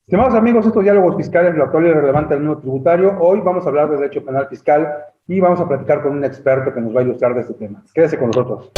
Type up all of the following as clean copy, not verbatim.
Estimados amigos, estos diálogos fiscales, lo actual y relevante del mundo tributario. Hoy vamos a hablar de derecho penal fiscal y vamos a platicar con un experto que nos va a ilustrar de este tema. Quédese con nosotros.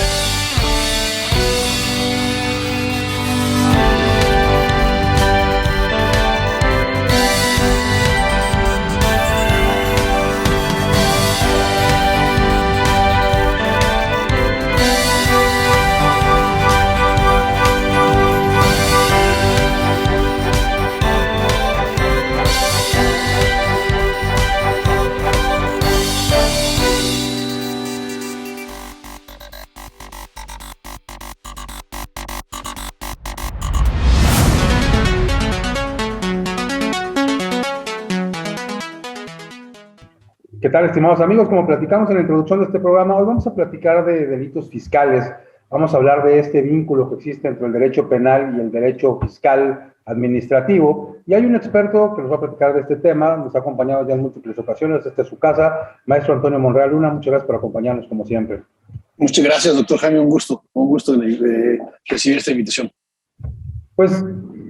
¿Qué tal, estimados amigos? Como platicamos en la introducción de este programa, hoy vamos a platicar de delitos fiscales. Vamos a hablar de este vínculo que existe entre el derecho penal y el derecho fiscal administrativo. Y hay un experto que nos va a platicar de este tema, nos ha acompañado ya en múltiples ocasiones, desde su casa, maestro Antonio Monreal Luna. Muchas gracias por acompañarnos, como siempre. Muchas gracias, doctor Jaime, un gusto de recibir esta invitación. Pues,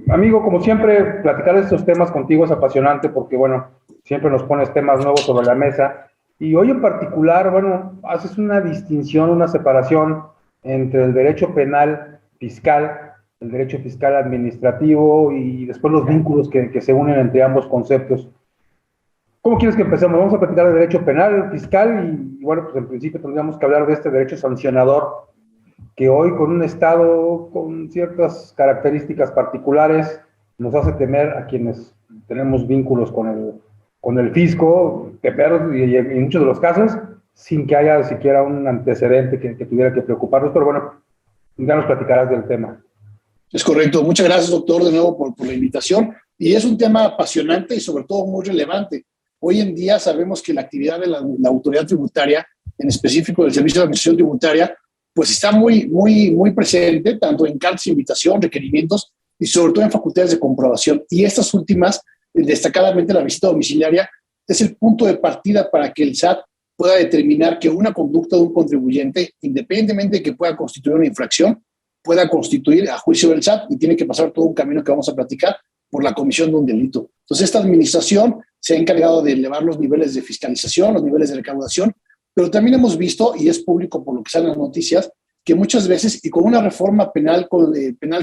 amigo, como siempre, platicar de estos temas contigo es apasionante porque, bueno, siempre nos pones temas nuevos sobre la mesa. Y hoy en particular, bueno, haces una distinción, una separación entre el derecho penal fiscal, el derecho fiscal administrativo y después los vínculos que se unen entre ambos conceptos. ¿Cómo quieres que empecemos? Vamos a platicar de derecho penal, fiscal y bueno, pues en principio tendríamos que hablar de este derecho sancionador que hoy con un Estado con ciertas características particulares nos hace temer a quienes tenemos vínculos con el fisco, temer y en muchos de los casos sin que haya siquiera un antecedente que tuviera que preocuparnos, pero bueno, ya nos platicarás del tema. Es correcto. Muchas gracias, doctor, de nuevo por la invitación. Y es un tema apasionante y sobre todo muy relevante. Hoy en día sabemos que la actividad de la autoridad tributaria, en específico del Servicio de Administración Tributaria, pues está muy presente, tanto en cartas de invitación, requerimientos y sobre todo en facultades de comprobación. Y estas últimas, destacadamente la visita domiciliaria, es el punto de partida para que el SAT pueda determinar que una conducta de un contribuyente, independientemente de que pueda constituir una infracción, pueda constituir a juicio del SAT y tiene que pasar todo un camino que vamos a platicar por la comisión de un delito. Entonces, esta administración se ha encargado de elevar los niveles de fiscalización, los niveles de recaudación, pero también hemos visto, y es público por lo que salen las noticias, que muchas veces, y con una reforma penal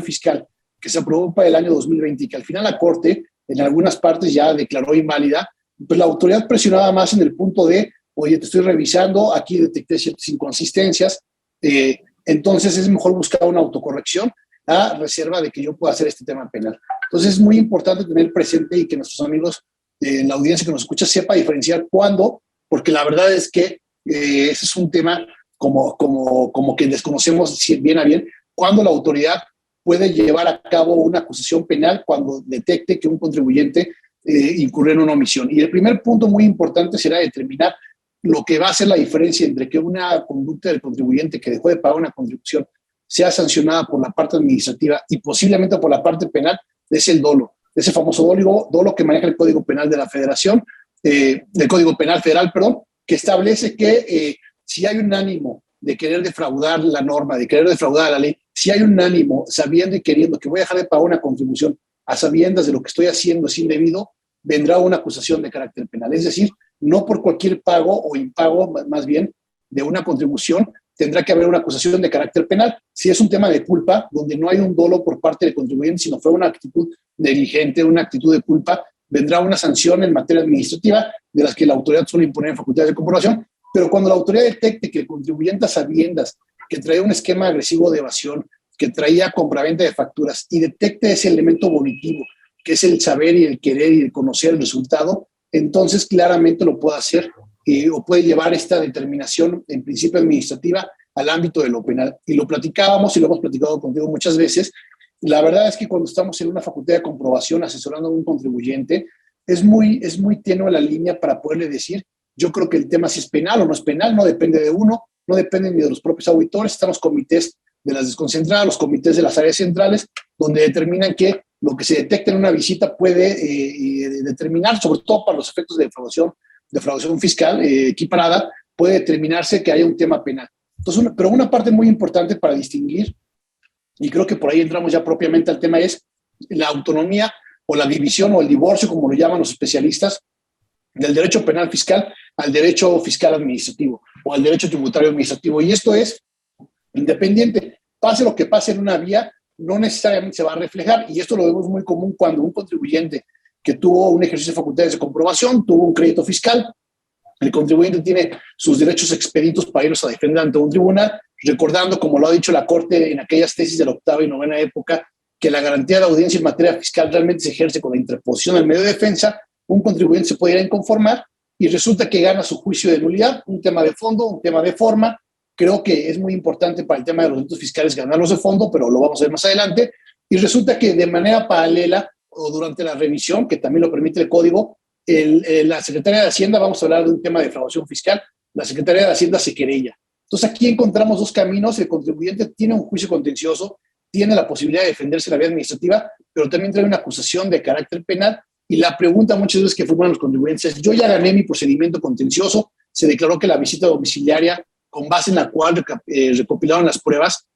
fiscal que se aprobó para el año 2020 y que al final la Corte en algunas partes ya declaró inválida, pues la autoridad presionaba más en el punto de, oye, te estoy revisando, aquí detecté ciertas inconsistencias, entonces es mejor buscar una autocorrección a reserva de que yo pueda hacer este tema penal. Entonces es muy importante tener presente y que nuestros amigos en la audiencia que nos escucha sepa diferenciar cuándo, porque la verdad es que ese es un tema como que desconocemos bien a bien, cuándo la autoridad puede llevar a cabo una acusación penal cuando detecte que un contribuyente incurre en una omisión. Y el primer punto muy importante será determinar lo que va a hacer la diferencia entre que una conducta del contribuyente que dejó de pagar una contribución sea sancionada por la parte administrativa y posiblemente por la parte penal, es el dolo. Ese famoso dolo que maneja el Código Penal de la Federación, el Código Penal Federal, perdón, que establece que si hay un ánimo de querer defraudar la norma, de querer defraudar la ley, si hay un ánimo sabiendo y queriendo que voy a dejar de pagar una contribución a sabiendas de lo que estoy haciendo es indebido, vendrá una acusación de carácter penal. Es decir, no por cualquier pago o impago, más bien, de una contribución, tendrá que haber una acusación de carácter penal. Si es un tema de culpa, donde no hay un dolo por parte del contribuyente, sino fue una actitud negligente, una actitud de culpa, vendrá una sanción en materia administrativa de las que la autoridad suele imponer en facultades de comprobación. Pero cuando la autoridad detecte que el contribuyente a sabiendas que traía un esquema agresivo de evasión, que traía compraventa de facturas y detecte ese elemento volitivo, que es el saber y el querer y el conocer el resultado, entonces claramente lo puede hacer o puede llevar esta determinación en principio administrativa al ámbito de lo penal. Y lo platicábamos y lo hemos platicado contigo muchas veces. La verdad es que cuando estamos en una facultad de comprobación asesorando a un contribuyente, es muy tenue la línea para poderle decir, yo creo que el tema si es penal o no es penal, no depende de uno, no depende ni de los propios auditores, están los comités de las desconcentradas, los comités de las áreas centrales, donde determinan que lo que se detecta en una visita puede determinar, sobre todo para los efectos de defraudación fiscal equiparada, puede determinarse que haya un tema penal. Entonces, pero una parte muy importante para distinguir, y creo que por ahí entramos ya propiamente al tema, es la autonomía o la división o el divorcio, como lo llaman los especialistas, del derecho penal fiscal al derecho fiscal administrativo o al derecho tributario administrativo. Y esto es independiente. Pase lo que pase en una vía, no necesariamente se va a reflejar. Y esto lo vemos muy común cuando un contribuyente que tuvo un ejercicio de facultades de comprobación, tuvo un crédito fiscal, el contribuyente tiene sus derechos expeditos para irlos a defender ante un tribunal, recordando, como lo ha dicho la Corte en aquellas tesis de la octava y novena época, que la garantía de la audiencia en materia fiscal realmente se ejerce con la interposición del medio de defensa. Un contribuyente se puede ir a inconformar y resulta que gana su juicio de nulidad, un tema de fondo, un tema de forma. Creo que es muy importante para el tema de los delitos fiscales ganarlos de fondo, pero lo vamos a ver más adelante. Y resulta que de manera paralela o durante la revisión, que también lo permite el Código, la Secretaría de Hacienda, vamos a hablar de un tema de defraudación fiscal, la Secretaría de Hacienda se querella. Entonces aquí encontramos dos caminos. El contribuyente tiene un juicio contencioso, tiene la posibilidad de defenderse en la vía administrativa, pero también trae una acusación de carácter penal. Y la pregunta muchas veces que formulan los contribuyentes es: yo ya gané mi procedimiento contencioso, se declaró que la visita domiciliaria, con base en la cual recopilaron las pruebas,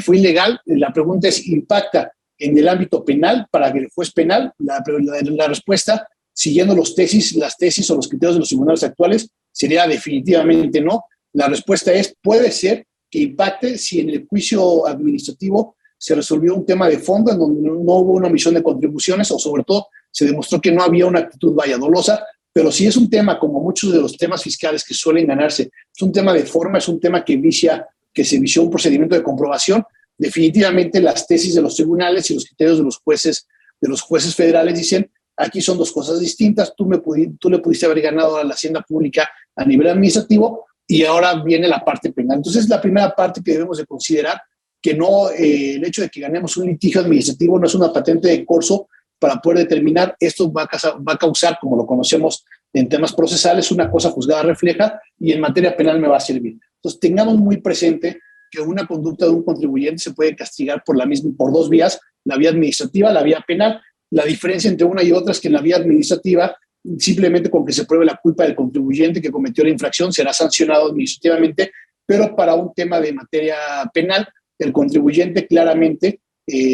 fue ilegal. La pregunta es: ¿impacta en el ámbito penal para que el juez penal? La respuesta, siguiendo las tesis o los criterios de los tribunales actuales, sería definitivamente no. La respuesta es: puede ser que impacte si en el juicio administrativo se resolvió un tema de fondo en donde no hubo una omisión de contribuciones, o sobre todo se demostró que no había una actitud dolosa. Pero si es un tema, como muchos de los temas fiscales que suelen ganarse, es un tema de forma, es un tema que se vició un procedimiento de comprobación, definitivamente las tesis de los tribunales y los criterios de los jueces federales dicen: aquí son dos cosas distintas. Tú le pudiste haber ganado a la hacienda pública a nivel administrativo y ahora viene la parte penal. Entonces, la primera parte que debemos de considerar, que no, el hecho de que ganemos un litigio administrativo no es una patente de corso para poder determinar esto va a causar, como lo conocemos en temas procesales, una cosa juzgada refleja, y en materia penal me va a servir. Entonces, tengamos muy presente que una conducta de un contribuyente se puede castigar por dos vías: la vía administrativa, la vía penal. La diferencia entre una y otra es que en la vía administrativa, simplemente con que se pruebe la culpa del contribuyente que cometió la infracción, será sancionado administrativamente, pero para un tema de materia penal, el contribuyente claramente,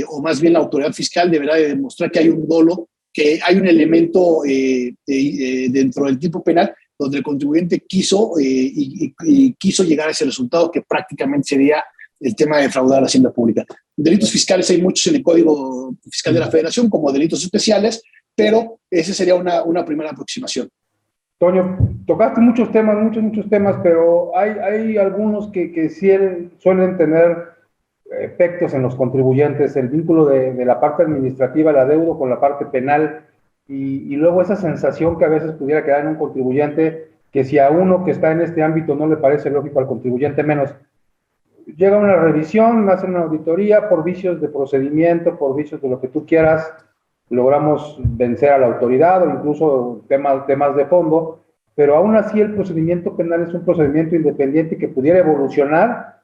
o más bien la autoridad fiscal, deberá de demostrar que hay un dolo, que hay un elemento dentro del tipo penal donde el contribuyente quiso llegar a ese resultado, que prácticamente sería el tema de defraudar a la hacienda pública. Delitos fiscales hay muchos en el Código Fiscal de la Federación, como delitos especiales, pero esa sería una primera aproximación. Toño, tocaste muchos temas, pero hay algunos que sí suelen tener efectos en los contribuyentes: el vínculo de la parte administrativa, el adeudo con la parte penal, y luego esa sensación que a veces pudiera quedar en un contribuyente, que si a uno que está en este ámbito no le parece lógico, al contribuyente menos. Llega una revisión, hacen una auditoría, por vicios de procedimiento, por vicios de lo que tú quieras, logramos vencer a la autoridad, o incluso temas de fondo, pero aún así el procedimiento penal es un procedimiento independiente que pudiera evolucionar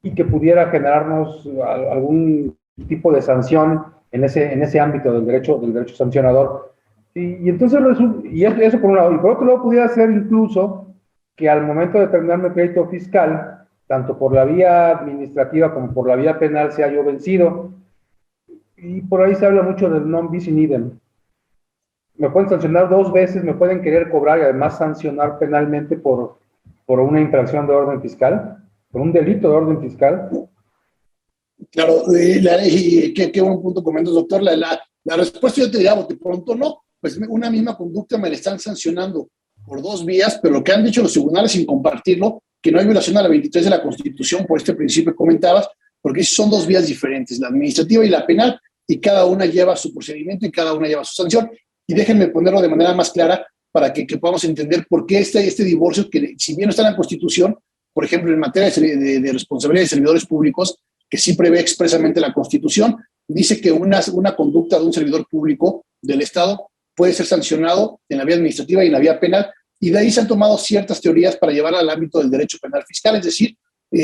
y que pudiera generarnos algún tipo de sanción en ese ámbito del derecho sancionador. Y entonces eso por un lado. Y por otro lado, pudiera ser incluso que al momento de terminar el crédito fiscal, tanto por la vía administrativa como por la vía penal, sea yo vencido. Y por ahí se habla mucho del non bis in idem. Me pueden sancionar 2 veces, me pueden querer cobrar y además sancionar penalmente por una infracción de orden fiscal, por un delito de orden fiscal. Claro, qué buen punto comentas, doctor. La respuesta yo te diría: de pronto no. Pues una misma conducta me la están sancionando por 2 vías, pero lo que han dicho los tribunales, sin compartirlo, que no hay violación a la 23 de la Constitución por este principio que comentabas, porque son 2 vías diferentes, la administrativa y la penal, y cada una lleva su procedimiento y cada una lleva su sanción. Y déjenme ponerlo de manera más clara para que podamos entender por qué este divorcio, que si bien no está en la Constitución, por ejemplo, en materia de responsabilidad de servidores públicos, que sí prevé expresamente la Constitución, dice que una conducta de un servidor público del Estado puede ser sancionado en la vía administrativa y en la vía penal, y de ahí se han tomado ciertas teorías para llevarla al ámbito del derecho penal fiscal. Es decir,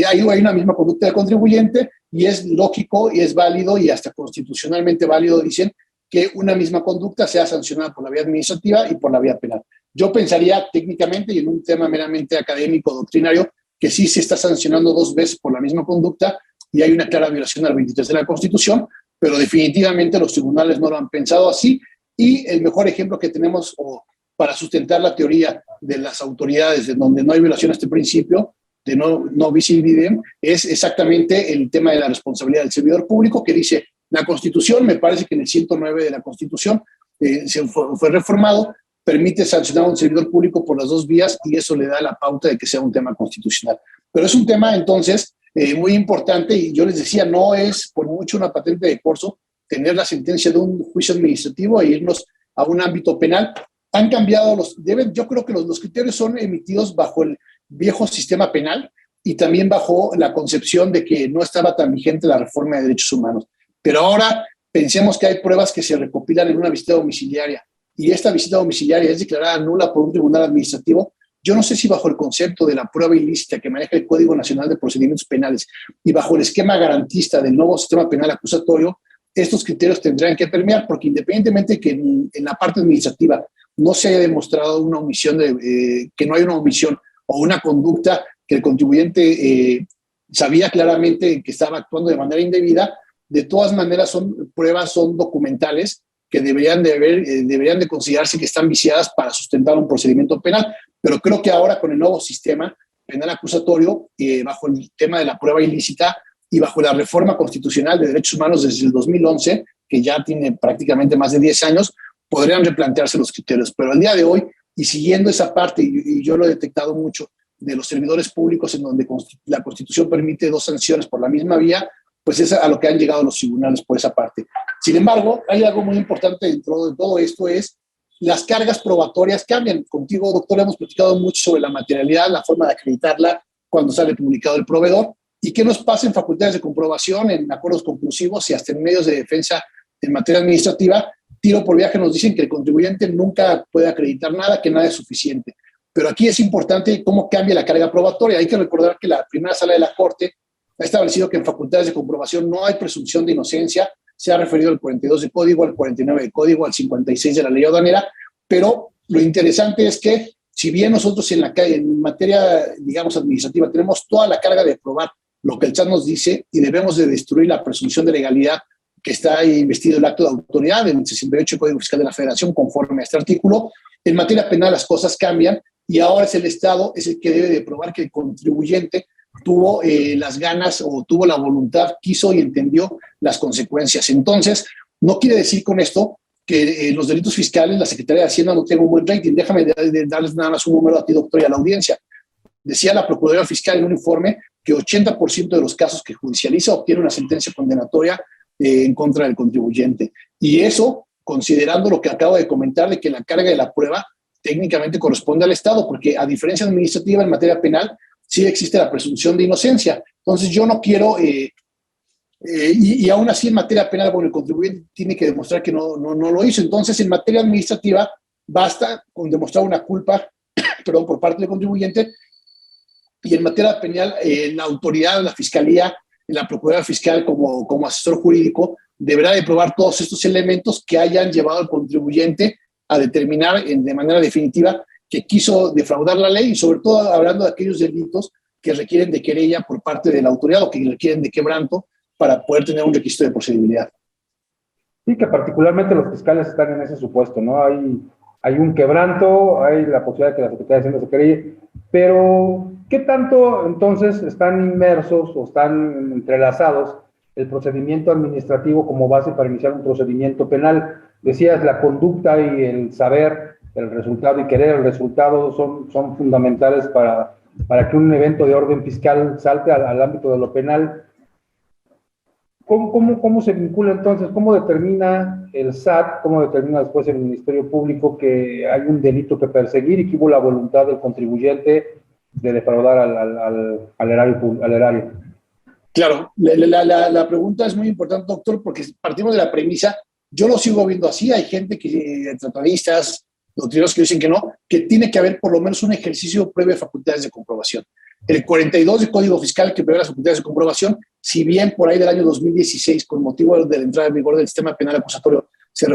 hay una misma conducta del contribuyente, y es lógico y es válido y hasta constitucionalmente válido, dicen, que una misma conducta sea sancionada por la vía administrativa y por la vía penal. Yo pensaría técnicamente, y en un tema meramente académico, doctrinario, que sí se está sancionando 2 veces por la misma conducta y hay una clara violación al 23 de la Constitución, pero definitivamente los tribunales no lo han pensado así, Y el mejor ejemplo que tenemos para sustentar la teoría de las autoridades, de donde no hay violación a este principio, de no bis in idem, es exactamente el tema de la responsabilidad del servidor público, que dice la Constitución, me parece que en el 109 de la Constitución fue reformado, permite sancionar a un servidor público por las dos vías y eso le da la pauta de que sea un tema constitucional. Pero es un tema, entonces, muy importante y yo les decía, no es por mucho una patente de corso tener la sentencia de un juicio administrativo e irnos a un ámbito penal. Han cambiado yo creo que los criterios son emitidos bajo el viejo sistema penal y también bajo la concepción de que no estaba tan vigente la reforma de derechos humanos. Pero ahora pensemos que hay pruebas que se recopilan en una visita domiciliaria y esta visita domiciliaria es declarada nula por un tribunal administrativo. Yo no sé si bajo el concepto de la prueba ilícita que maneja el Código Nacional de Procedimientos Penales y bajo el esquema garantista del nuevo sistema penal acusatorio, estos criterios tendrán que permear, porque independientemente de que en la parte administrativa no se haya demostrado una omisión, que no hay una omisión o una conducta que el contribuyente sabía claramente que estaba actuando de manera indebida, de todas maneras son pruebas, son documentales que deberían de considerarse que están viciadas para sustentar un procedimiento penal. Pero creo que ahora con el nuevo sistema penal acusatorio, bajo el tema de la prueba ilícita y bajo la reforma constitucional de derechos humanos desde el 2011, que ya tiene prácticamente más de 10 años, podrían replantearse los criterios. Pero al día de hoy, y siguiendo esa parte, y yo lo he detectado mucho, de los servidores públicos en donde la Constitución permite 2 sanciones por la misma vía, pues es a lo que han llegado los tribunales por esa parte. Sin embargo, hay algo muy importante dentro de todo esto, es las cargas probatorias cambian. Contigo, doctor, hemos platicado mucho sobre la materialidad, la forma de acreditarla cuando sale publicado el proveedor, y qué nos pasa en facultades de comprobación, en acuerdos conclusivos y hasta en medios de defensa en materia administrativa. Tiro por viaje nos dicen que el contribuyente nunca puede acreditar nada, que nada es suficiente. Pero aquí es importante cómo cambia la carga probatoria. Hay que recordar que la primera sala de la Corte ha establecido que en facultades de comprobación no hay presunción de inocencia. Se ha referido al 42 de Código, al 49 de Código, al 56 de la Ley Aduanera, pero lo interesante es que si bien nosotros en materia, digamos, administrativa tenemos toda la carga de probar lo que el SAT nos dice y debemos de destruir la presunción de legalidad que está investido el acto de autoridad en el 68 del Código Fiscal de la Federación conforme a este artículo, en materia penal las cosas cambian y ahora es el Estado es el que debe de probar que el contribuyente tuvo las ganas o tuvo la voluntad, quiso y entendió las consecuencias. Entonces, no quiere decir con esto que los delitos fiscales, la Secretaría de Hacienda no tenga un buen rating. Déjame darles nada más un número a ti, doctor, y a la audiencia. Decía la Procuraduría Fiscal en un informe que 80% de los casos que judicializa obtiene una sentencia condenatoria en contra del contribuyente. Y eso, considerando lo que acabo de comentar, de que la carga de la prueba técnicamente corresponde al Estado, porque a diferencia administrativa en materia penal, sí existe la presunción de inocencia. Entonces yo no quiero, y aún así en materia penal, bueno, el contribuyente tiene que demostrar que no lo hizo. Entonces en materia administrativa basta con demostrar una culpa, perdón, por parte del contribuyente, y en materia penal la autoridad, la Fiscalía, la Procuraduría Fiscal como asesor jurídico deberá de probar todos estos elementos que hayan llevado al contribuyente a determinar de manera definitiva que quiso defraudar la ley y sobre todo hablando de aquellos delitos que requieren de querella por parte de la autoridad o que requieren de quebranto para poder tener un requisito de procedibilidad. Sí, que particularmente los fiscales están en ese supuesto, ¿no? Hay un quebranto, hay la posibilidad de que la Secretaría de Hacienda se querelle, pero ¿qué tanto entonces están inmersos o están entrelazados el procedimiento administrativo como base para iniciar un procedimiento penal? Decías, la conducta y el saber el resultado y querer el resultado son fundamentales para que un evento de orden fiscal salte al ámbito de lo penal. ¿Cómo se vincula entonces? ¿Cómo determina el SAT, cómo determina después el Ministerio Público que hay un delito que perseguir y que hubo la voluntad del contribuyente de defraudar al erario? Claro, la pregunta es muy importante, doctor, porque partimos de la premisa, yo lo sigo viendo así, hay gente tratadistas, doctrineros que dicen que no, que tiene que haber por lo menos un ejercicio previo de facultades de comprobación. El 42 del Código Fiscal que prevé las facultades de comprobación, si bien por ahí del año 2016, con motivo de la entrada en vigor del sistema penal acusatorio, se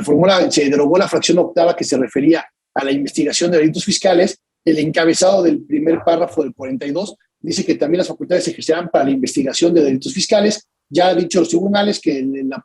derogó la fracción octava que se refería a la investigación de delitos fiscales, el encabezado del primer párrafo del 42 dice que también las facultades se ejercerán para la investigación de delitos fiscales. Ya han dicho los tribunales que la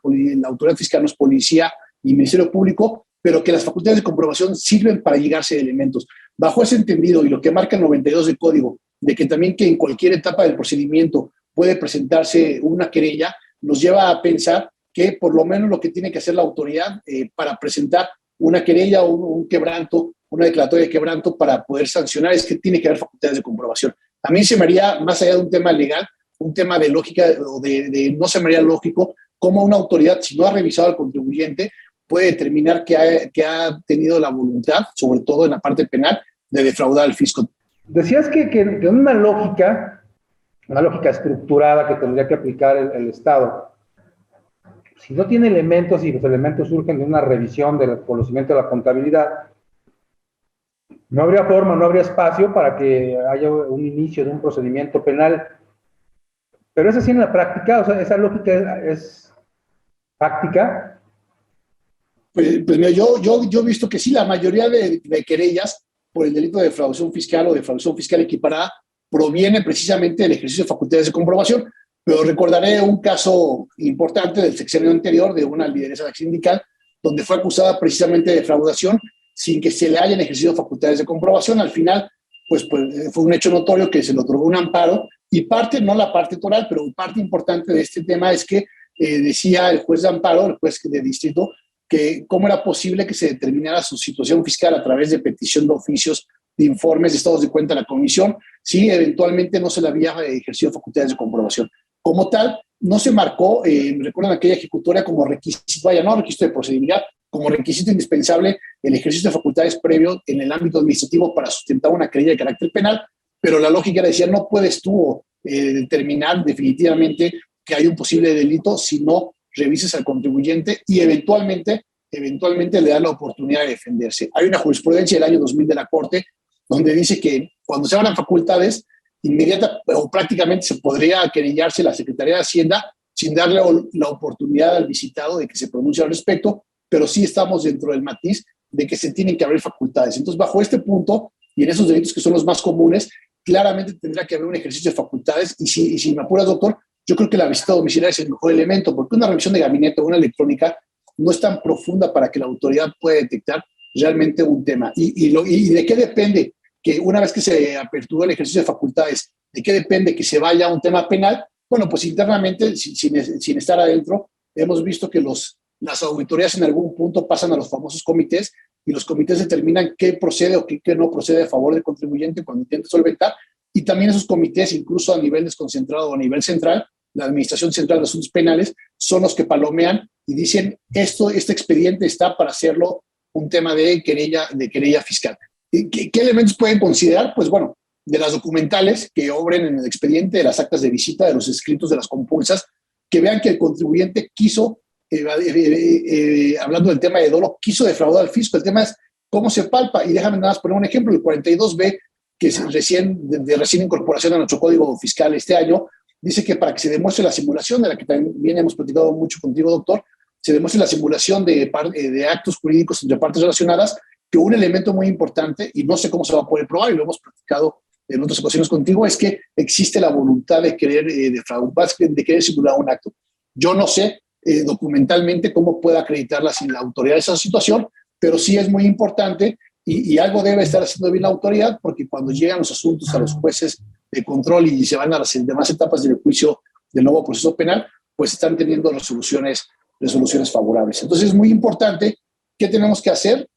autoridad fiscal no es policía y Ministerio Público, pero que las facultades de comprobación sirven para llegarse a elementos. Bajo ese entendido y lo que marca el 92 del código, de que también que en cualquier etapa del procedimiento puede presentarse una querella, nos lleva a pensar que por lo menos lo que tiene que hacer la autoridad para presentar una querella o un quebranto, una declaratoria de quebranto para poder sancionar, es que tiene que haber facultades de comprobación. A mí se me haría, más allá de un tema legal, un tema de lógica, o no se me haría lógico cómo una autoridad, si no ha revisado al contribuyente, puede determinar que ha tenido la voluntad, sobre todo en la parte penal, de defraudar al fisco. Decías que una lógica estructurada que tendría que aplicar el Estado, si no tiene elementos y los elementos surgen de una revisión del conocimiento de la contabilidad, no habría forma, no habría espacio para que haya un inicio de un procedimiento penal. Pero es así en la práctica, o sea, esa lógica es práctica. Pues mira, yo he visto que sí, la mayoría de querellas por el delito de defraudación fiscal o defraudación fiscal equiparada proviene precisamente del ejercicio de facultades de comprobación. Pero recordaré un caso importante del sexenio anterior de una lideresa sindical donde fue acusada precisamente de defraudación sin que se le hayan ejercido facultades de comprobación. Al final, pues fue un hecho notorio que se le otorgó un amparo y parte, no la parte toral, pero parte importante de este tema es que decía el juez de amparo, el juez de distrito, que cómo era posible que se determinara su situación fiscal a través de petición de oficios, de informes, de estados de cuenta a la comisión, si eventualmente no se le había ejercido facultades de comprobación. Como tal, no se marcó, recuerdan aquella ejecutoria como requisito, vaya, no requisito de procedibilidad, como requisito indispensable el ejercicio de facultades previo en el ámbito administrativo para sustentar una querella de carácter penal, pero la lógica decía, no puedes tú determinar definitivamente que hay un posible delito si no revises al contribuyente y eventualmente le da la oportunidad de defenderse. Hay una jurisprudencia del año 2000 de la Corte donde dice que cuando se abran facultades, inmediata o prácticamente se podría querellarse la Secretaría de Hacienda sin darle la oportunidad al visitado de que se pronuncie al respecto, pero sí estamos dentro del matiz de que se tienen que abrir facultades. Entonces, bajo este punto, y en esos delitos que son los más comunes, claramente tendrá que haber un ejercicio de facultades, y si me apuras, doctor, yo creo que la visita domiciliaria es el mejor elemento, porque una revisión de gabinete o una electrónica no es tan profunda para que la autoridad pueda detectar realmente un tema. ¿Y de qué depende que una vez que se aperturó el ejercicio de facultades, de qué depende que se vaya a un tema penal? Bueno, pues internamente, sin estar adentro, hemos visto que las auditorías en algún punto pasan a los famosos comités y los comités determinan qué procede o qué no procede a favor del contribuyente cuando intenta solventar. Y también esos comités, incluso a nivel desconcentrado o a nivel central, la Administración Central de Asuntos Penales, son los que palomean y dicen, este expediente está para hacerlo un tema de querella fiscal. ¿Qué elementos pueden considerar? Pues bueno, de las documentales que obren en el expediente, de las actas de visita, de los escritos de las compulsas, que vean que el contribuyente quiso, hablando del tema de dolo, quiso defraudar al fisco. El tema es cómo se palpa. Y déjame nada más poner un ejemplo, el 42B, que es de recién incorporación a nuestro Código Fiscal este año, dice que para que se demuestre la simulación, de la que también hemos platicado mucho contigo, doctor, se demuestre la simulación de actos jurídicos entre partes relacionadas, que un elemento muy importante, y no sé cómo se va a poder probar, y lo hemos platicado en otras ocasiones contigo, es que existe la voluntad de querer defraudar, de querer simular un acto. Yo no sé documentalmente cómo pueda acreditarla sin la autoridad de esa situación, pero sí es muy importante y algo debe estar haciendo bien la autoridad, porque cuando llegan los asuntos a los jueces de control y se van a las demás etapas del juicio del nuevo proceso penal, pues están teniendo resoluciones favorables. Entonces es muy importante. ¿Qué tenemos que hacer?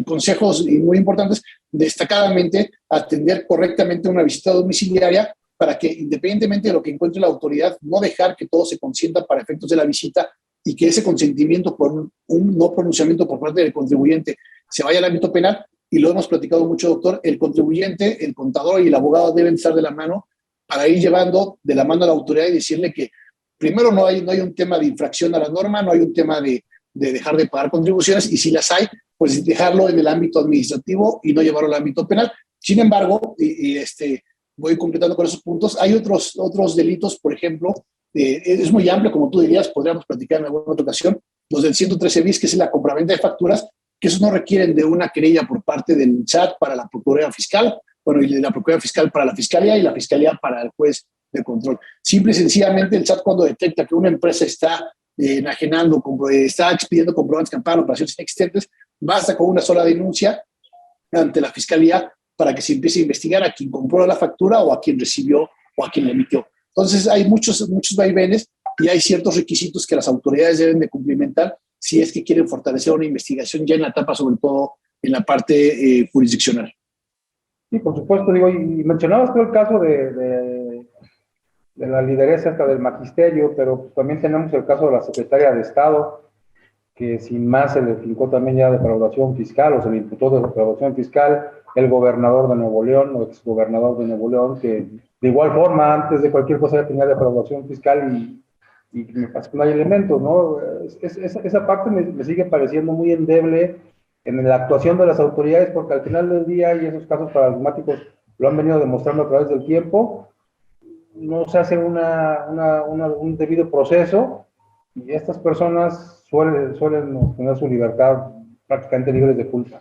Consejos muy importantes, destacadamente atender correctamente una visita domiciliaria para que, independientemente de lo que encuentre la autoridad, no dejar que todo se consienta para efectos de la visita y que ese consentimiento por un no pronunciamiento por parte del contribuyente se vaya al ámbito penal. Y lo hemos platicado mucho, doctor, el contribuyente, el contador y el abogado deben estar de la mano para ir llevando de la mano a la autoridad y decirle que primero no hay un tema de infracción a la norma, no hay un tema de dejar de pagar contribuciones, y si las hay, pues dejarlo en el ámbito administrativo y no llevarlo al ámbito penal. Sin embargo, voy completando con esos puntos, hay otros delitos, por ejemplo, es muy amplio, como tú dirías, podríamos platicar en alguna otra ocasión, los del 113 bis, que es la compraventa de facturas, que esos no requieren de una querella por parte del SAT para la Procuraduría Fiscal, bueno, y de la Procuraduría Fiscal para la Fiscalía y la Fiscalía para el juez de control. Simple y sencillamente el SAT, cuando detecta que una empresa está enajenando, está expidiendo comprobantes que amparan operaciones inexistentes, basta con una sola denuncia ante la Fiscalía para que se empiece a investigar a quien compró la factura o a quien recibió o a quien la emitió. Entonces hay muchos vaivenes y hay ciertos requisitos que las autoridades deben de cumplimentar si es que quieren fortalecer una investigación ya en la etapa, sobre todo en la parte jurisdiccional. Sí, por supuesto, digo, y mencionabas tú el caso de la lideresa hasta del magisterio, pero también tenemos el caso de la secretaria de Estado, que sin más se le fincó también ya defraudación fiscal, o se le imputó de defraudación fiscal, el gobernador de Nuevo León, o exgobernador de Nuevo León, que de igual forma, antes de cualquier cosa ya tenía defraudación fiscal y me parece que no hay elementos, ¿no? Esa parte me sigue pareciendo muy endeble en la actuación de las autoridades, porque al final del día, y esos casos paradigmáticos lo han venido demostrando a través del tiempo, no se hace un debido proceso y estas personas suelen tener su libertad prácticamente libres de culpa.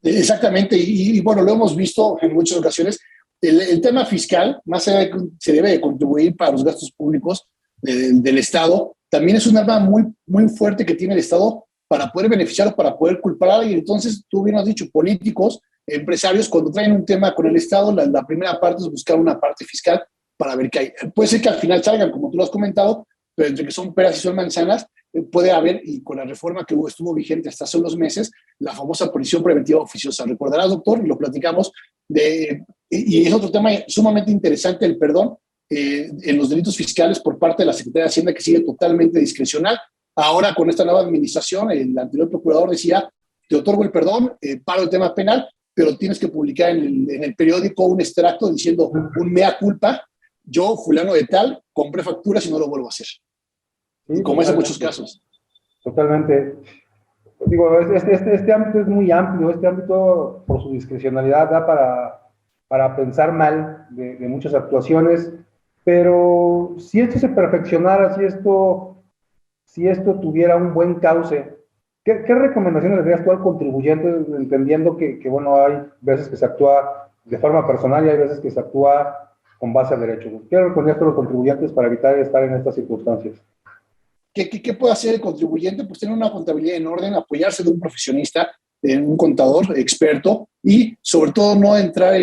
Exactamente, y bueno, lo hemos visto en muchas ocasiones. El tema fiscal, más allá de que se debe de contribuir para los gastos públicos del Estado, también es un arma muy, muy fuerte que tiene el Estado para poder beneficiar o para poder culpar a alguien. Entonces, tú bien has dicho, políticos, empresarios, cuando traen un tema con el Estado, la primera parte es buscar una parte fiscal para ver qué hay. Puede ser que al final salgan, como tú lo has comentado, pero entre que son peras y son manzanas, puede haber, y con la reforma que estuvo vigente hasta hace unos meses, la famosa prisión preventiva oficiosa. Recordarás, doctor, y lo platicamos, y es otro tema sumamente interesante, el perdón en los delitos fiscales por parte de la Secretaría de Hacienda, que sigue totalmente discrecional. Ahora, con esta nueva administración, el anterior procurador decía, te otorgo el perdón, paro el tema penal, pero tienes que publicar en el periódico un extracto diciendo un mea culpa, yo, fulano de tal, compré facturas y no lo vuelvo a hacer. Sí, como es en muchos casos. Totalmente. Digo, este ámbito es muy amplio, este ámbito por su discrecionalidad da para pensar mal de muchas actuaciones, pero si esto se perfeccionara, si esto tuviera un buen cauce, ¿qué recomendaciones le darías tú al contribuyente, entendiendo que, bueno, hay veces que se actúa de forma personal y hay veces que se actúa con base a derechos? ¿Qué recomendarías tú a los contribuyentes para evitar estar en estas circunstancias? ¿Qué puede hacer el contribuyente? Pues tener una contabilidad en orden, apoyarse de un profesionista, de un contador experto y sobre todo no entrar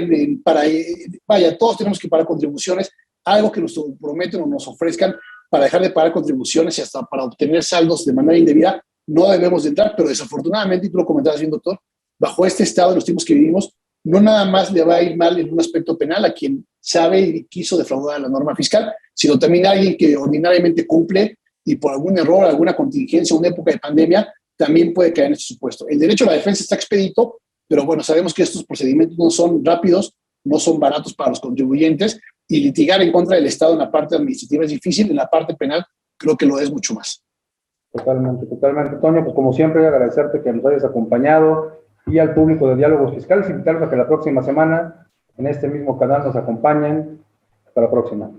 vaya, todos tenemos que pagar contribuciones, algo que nos prometen o nos ofrezcan para dejar de pagar contribuciones y hasta para obtener saldos de manera indebida, no debemos de entrar, pero desafortunadamente, y tú lo comentabas bien, doctor, bajo este estado de los tiempos que vivimos, no nada más le va a ir mal en un aspecto penal a quien sabe y quiso defraudar la norma fiscal, sino también a alguien que ordinariamente cumple y por algún error, alguna contingencia, una época de pandemia, también puede caer en este supuesto. El derecho a la defensa está expedito, pero bueno, sabemos que estos procedimientos no son rápidos, no son baratos para los contribuyentes, y litigar en contra del Estado en la parte administrativa es difícil, en la parte penal creo que lo es mucho más. Totalmente, totalmente. Toño, pues como siempre, agradecerte que nos hayas acompañado y al público de Diálogos Fiscales, invitarlos a que la próxima semana en este mismo canal nos acompañen. Hasta la próxima.